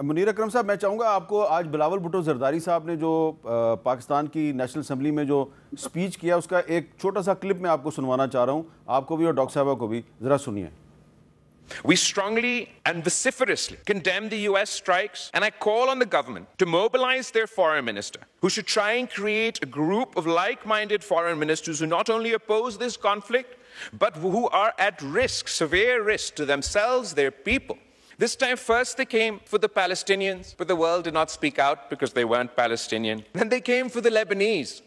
منیر اکرم صاحب، میں چاہوں گا آپ کو آج بلاول بھٹو زرداری صاحب نے جو پاکستان کی نیشنل اسمبلی میں جو سپیچ کیا اس کا ایک چھوٹا سا کلپ میں آپ کو سنوانا چاہ رہا ہوں، آپ کو بھی اور ڈاکٹر صاحبہ کو بھی، ذرا سنیے. We strongly and vociferously condemn the US strikes, and I call on the government to mobilize their foreign minister, who should try and create a group of like-minded foreign ministers who not only oppose this conflict, but who are at risk, severe risk to themselves, their people. This time first they came for the Palestinians, but the world did not speak out because they weren't Palestinian. Then they came for the Lebanese,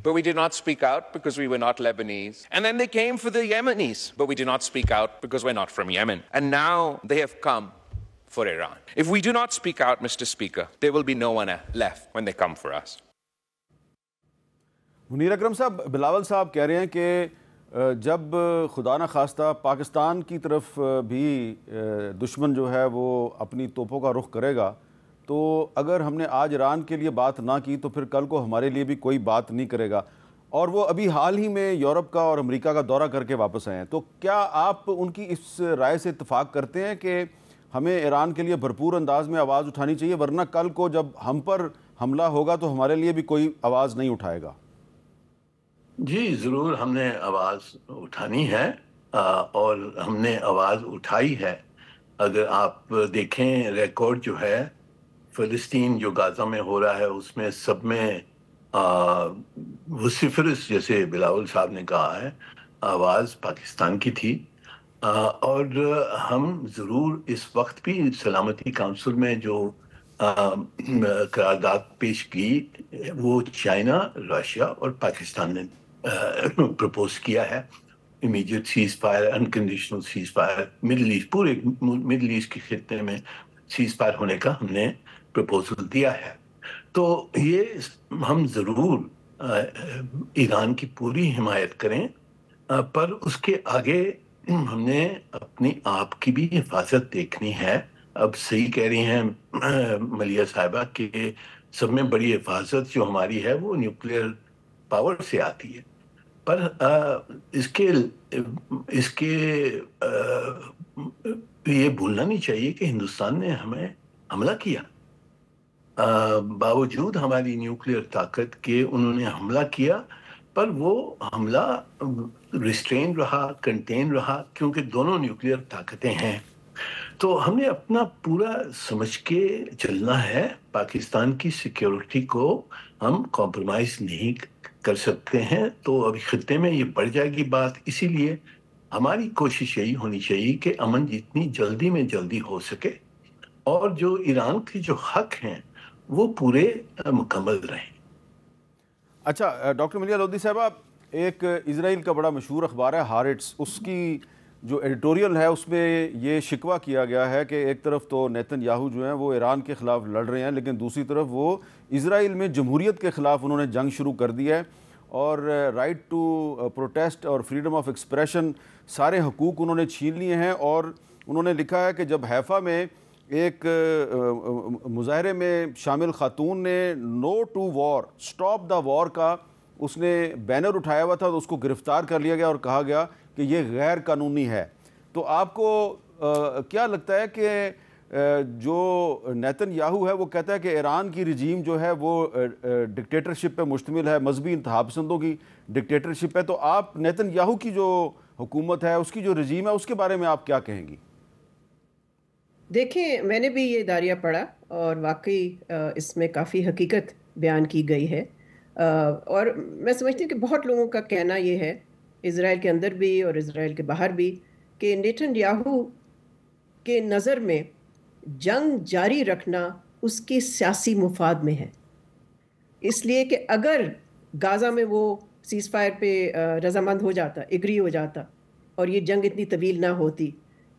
but we did not speak out because we were not Lebanese. And then they came for the Yemenis, but we did not speak out because we're not from Yemen. And now they have come for Iran. If we do not speak out, Mr. Speaker, there will be no one left when they come for us. Munir اکرم صاحب، بلاول صاحب کہہ رہے ہیں کہ جب خدا نہ خواستہ پاکستان کی طرف بھی دشمن جو ہے وہ اپنی توپوں کا رخ کرے گا تو اگر ہم نے آج ایران کے لیے بات نہ کی تو پھر کل کو ہمارے لیے بھی کوئی بات نہیں کرے گا. اور وہ ابھی حال ہی میں یورپ کا اور امریکہ کا دورہ کر کے واپس آئے ہیں. تو کیا آپ ان کی اس رائے سے اتفاق کرتے ہیں کہ ہمیں ایران کے لیے بھرپور انداز میں آواز اٹھانی چاہیے، ورنہ کل کو جب ہم پر حملہ ہوگا تو ہمارے لیے بھی کوئی آواز نہیں اٹھائے گا؟ جی ضرور ہم نے آواز اٹھانی ہے اور ہم نے آواز اٹھائی ہے. اگر آپ دیکھیں ریکارڈ جو ہے فلسطین جو غازہ میں ہو رہا ہے اس میں سب میں وسیفرس جیسے بلاول صاحب نے کہا ہے آواز پاکستان کی تھی. اور ہم ضرور اس وقت بھی سلامتی کونسل میں جو قرارداد پیش کی وہ چائنا، رشیا اور پاکستان نے پرپوز کیا ہے. Immediate ceasefire, unconditional ceasefire, Middle East, پورے مڈل ایسٹ کے خطے میں سیز فائر ہونے کا ہم نے پرپوزل دیا ہے. تو یہ ہم ضرور ایران کی پوری حمایت کریں، پر اس کے آگے ہم نے اپنی آپ کی بھی حفاظت دیکھنی ہے. اب صحیح کہہ رہی ہیں ملیہ صاحبہ کہ سب میں بڑی حفاظت جو ہماری ہے وہ نیوکلیئر پاور سے آتی ہے، پر اس کے یہ بھولنا نہیں چاہیے کہ ہندوستان نے ہمیں حملہ کیا. باوجود ہماری نیوکلیئر طاقت کے انہوں نے حملہ کیا، پر وہ حملہ ریسٹرین رہا، کنٹین رہا، کیونکہ دونوں نیوکلیئر طاقتیں ہیں. تو ہم نے اپنا پورا سمجھ کے چلنا ہے. پاکستان کی سیکیورٹی کو ہم کمپرومائز نہیں کر سکتے ہیں. تو ابھی خطے میں یہ بڑھ جائے گی بات. اسی لیے ہماری کوشش یہی ہونی چاہیے کہ امن جتنی جلدی میں جلدی ہو سکے اور جو ایران کے جو حق ہیں وہ پورے مکمل رہیں. اچھا ڈاکٹر ملیہ لودھی صاحبہ، ایک اسرائیل کا بڑا مشہور اخبار ہے ہارٹس، اس کی جو ایڈیٹوریل ہے اس میں یہ شکوہ کیا گیا ہے کہ ایک طرف تو نیتن یاہو جو ہیں وہ ایران کے خلاف لڑ رہے ہیں، لیکن دوسری طرف وہ اسرائیل میں جمہوریت کے خلاف انہوں نے جنگ شروع کر دی ہے اور رائٹ ٹو پروٹیسٹ اور فریڈم آف ایکسپریشن سارے حقوق انہوں نے چھین لیے ہیں. اور انہوں نے لکھا ہے کہ جب حیفا میں ایک مظاہرے میں شامل خاتون نے نو ٹو وار، سٹاپ دا وار کا اس نے بینر اٹھایا ہوا تھا تو اس کو گرفتار کر لیا گیا اور کہا گیا کہ یہ غیر قانونی ہے. تو آپ کو کیا لگتا ہے کہ جو نیتن یاہو ہے وہ کہتا ہے کہ ایران کی رجیم جو ہے وہ ڈکٹیٹرشپ پہ مشتمل ہے، مذہبی انتہا پسندوں کی ڈکٹیٹرشپ ہے، تو آپ نیتن یاہو کی جو حکومت ہے، اس کی جو رجیم ہے، اس کے بارے میں آپ کیا کہیں گی؟ دیکھیں، میں نے بھی یہ اداریہ پڑھا اور واقعی اس میں کافی حقیقت بیان کی گئی ہے. اور میں سمجھتی ہوں کہ بہت لوگوں کا کہنا یہ ہے، اسرائیل کے اندر بھی اور اسرائیل کے باہر بھی، کہ نیتن یاہو کے نظر میں جنگ جاری رکھنا اس کے سیاسی مفاد میں ہے. اس لیے کہ اگر غازہ میں وہ سیز فائر پہ رضامند ہو جاتا، ایگری ہو جاتا اور یہ جنگ اتنی طویل نہ ہوتی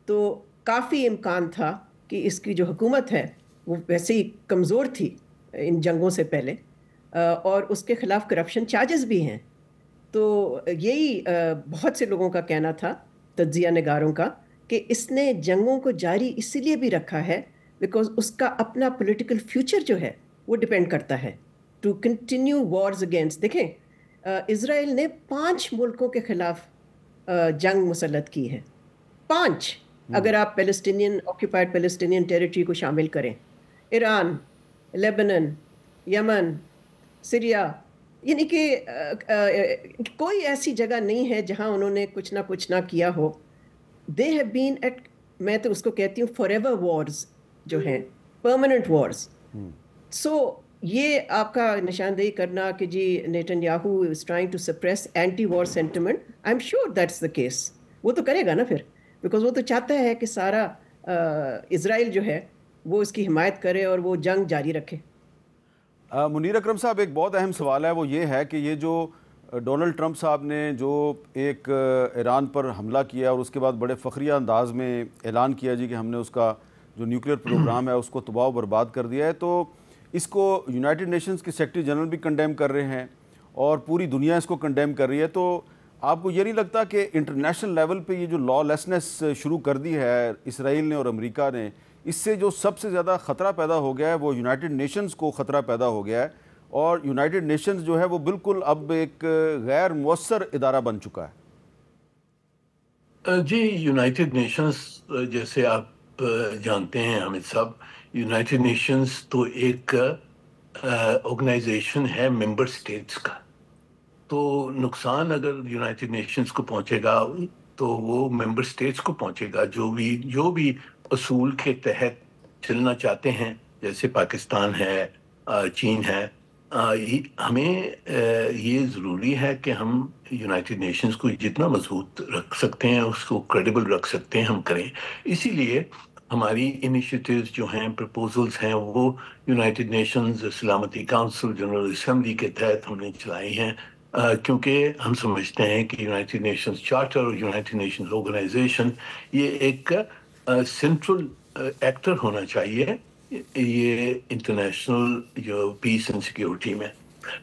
تو کافی امکان تھا کہ اس کی جو حکومت ہے وہ ویسے ہی کمزور تھی ان جنگوں سے پہلے، اور اس کے خلاف کرپشن چارجز بھی ہیں. تو یہی بہت سے لوگوں کا کہنا تھا، تجزیہ نگاروں کا، کہ اس نے جنگوں کو جاری اس لیے بھی رکھا ہے بیکاز اس کا اپنا پولیٹیکل فیوچر جو ہے وہ ڈپینڈ کرتا ہے ٹو کنٹینیو وارز اگینسٹ. دیکھیں، اسرائیل نے 5 ملکوں کے خلاف جنگ مسلط کی ہے، 5، اگر آپ پیلسٹینین آکیوپائڈ پیلسٹینین ٹیریٹری کو شامل کریں. ایران، لیبنن، یمن، سیریا، یعنی کہ کوئی ایسی جگہ نہیں ہے جہاں انہوں نے کچھ نہ کیا ہو. دے ہیو بین ایٹ، میں تو اس کو کہتی ہوں فار ایور وارز جو ہیں، پرماننٹ وارز. سو یہ آپ کا نشاندہی کرنا کہ جی Netanyahu is trying to suppress anti war sentiment, I am sure that's the case. وہ تو کرے گا نا پھر، بیکاز وہ تو چاہتا ہے کہ سارا اسرائیل جو ہے وہ اس کی حمایت کرے اور وہ جنگ جاری رکھے. منیر اکرم صاحب، ایک بہت اہم سوال ہے، وہ یہ ہے کہ یہ جو ڈونلڈ ٹرمپ صاحب نے جو ایک ایران پر حملہ کیا اور اس کے بعد بڑے فخریہ انداز میں اعلان کیا جی کہ ہم نے اس کا جو نیوکلیر پروگرام ہے اس کو تباہ و برباد کر دیا ہے، تو اس کو یونائٹڈ نیشنز کے سیکرٹری جنرل بھی کنڈیم کر رہے ہیں اور پوری دنیا اس کو کنڈیم کر رہی ہے. تو آپ کو یہ نہیں لگتا کہ انٹرنیشنل لیول پہ یہ جو لا لیسنس شروع کر دی ہے اسرائیل نے اور امریکہ نے، اس سے جو سب سے زیادہ خطرہ پیدا ہو گیا ہے وہ یونائٹڈ نیشنز کو خطرہ پیدا ہو گیا ہے، اور یونائٹڈ نیشنز جو ہے وہ بالکل اب ایک غیر مؤثر ادارہ بن چکا ہے؟ جی، یونائٹڈ نیشنز جیسے آپ جانتے ہیں حامد صاحب، یونائٹڈ نیشنز تو ایک آرگنائزیشن ہے ممبر سٹیٹس کا. تو نقصان اگر یونائٹڈ نیشنز کو پہنچے گا تو وہ ممبر سٹیٹس کو پہنچے گا، جو بھی اصول کے تحت چلنا چاہتے ہیں، جیسے پاکستان ہے، چین ہے. ہمیں یہ ضروری ہے کہ ہم یونائٹڈ نیشنز کو جتنا مضبوط رکھ سکتے ہیں، اس کو کریڈیبل رکھ سکتے ہیں، ہم کریں. اسی لیے ہماری انیشیٹیوز جو ہیں، پرپوزلز ہیں، وہ یونائٹڈ نیشنز سلامتی کونسل، جنرل اسمبلی کے تحت ہم نے چلائی ہیں، کیونکہ ہم سمجھتے ہیں کہ یونائٹڈ نیشنز چارٹر اور یونائٹڈ نیشنز آرگنائزیشن یہ ایک سینٹرل ایکٹر ہونا چاہیے یہ انٹرنیشنل جو پیس اینڈ سیکیورٹی میں.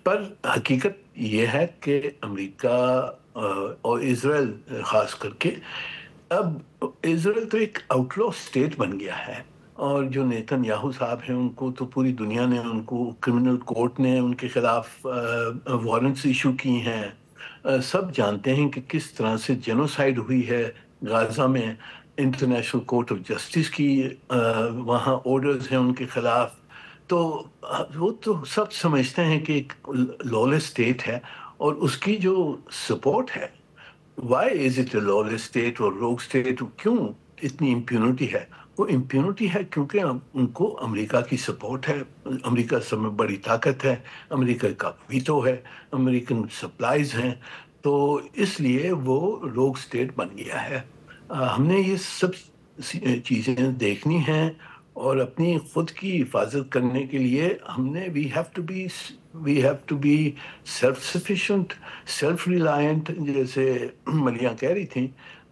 پر حقیقت یہ ہے کہ امریکہ اور اسرائیل خاص کر کے، اب اسرائیل تو ایک آؤٹ لا اسٹیٹ بن گیا ہے، اور جو نیتن یاہو صاحب ہیں ان کو تو پوری دنیا نے، ان کو کرمنل کورٹ نے ان کے خلاف وارنٹس ایشو کی ہیں. سب جانتے ہیں کہ کس طرح سے جینوسائیڈ ہوئی ہے غازہ میں. انٹرنیشنل کورٹ آف جسٹس کی وہاں آرڈرز ہیں ان کے خلاف. تو وہ تو سب سمجھتے ہیں کہ ایک لالس اسٹیٹ ہے، اور اس کی جو سپورٹ ہے، why is it a lawless state اور روگ اسٹیٹ، کیوں اتنی امپیونٹی ہے؟ وہ امپیونٹی ہے کیونکہ ان کو امریکہ کی سپورٹ ہے، امریکہ سب میں بڑی طاقت ہے، امریکہ کا ویٹو ہے، امریکن سپلائز ہیں. تو اس لیے وہ روگ اسٹیٹ بن گیا ہے. ہم نے یہ سب چیزیں دیکھنی ہیں، اور اپنی خود کی حفاظت کرنے کے لیے ہم نے we have to be self sufficient, self reliant, جیسے ملیاں کہہ رہی تھیں.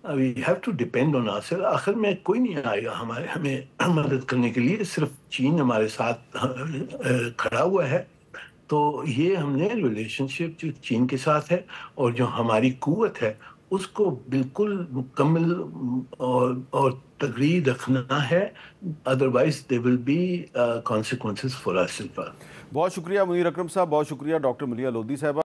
We have to depend on ourself. آخر میں کوئی نہیں آئے گا ہمیں مدد کرنے کے لیے، صرف چین ہمارے ساتھ کھڑا ہوا ہے. تو یہ ہم نے ریلیشن شپ جو چین کے ساتھ ہے اور جو ہماری قوت ہے اس کو بالکل مکمل اور تغرید رکھنا ہے، otherwise they will be consequences for us. بہت شکریہ منیر اکرم صاحب، بہت شکریہ ڈاکٹر ملیحہ لودھی صاحبہ.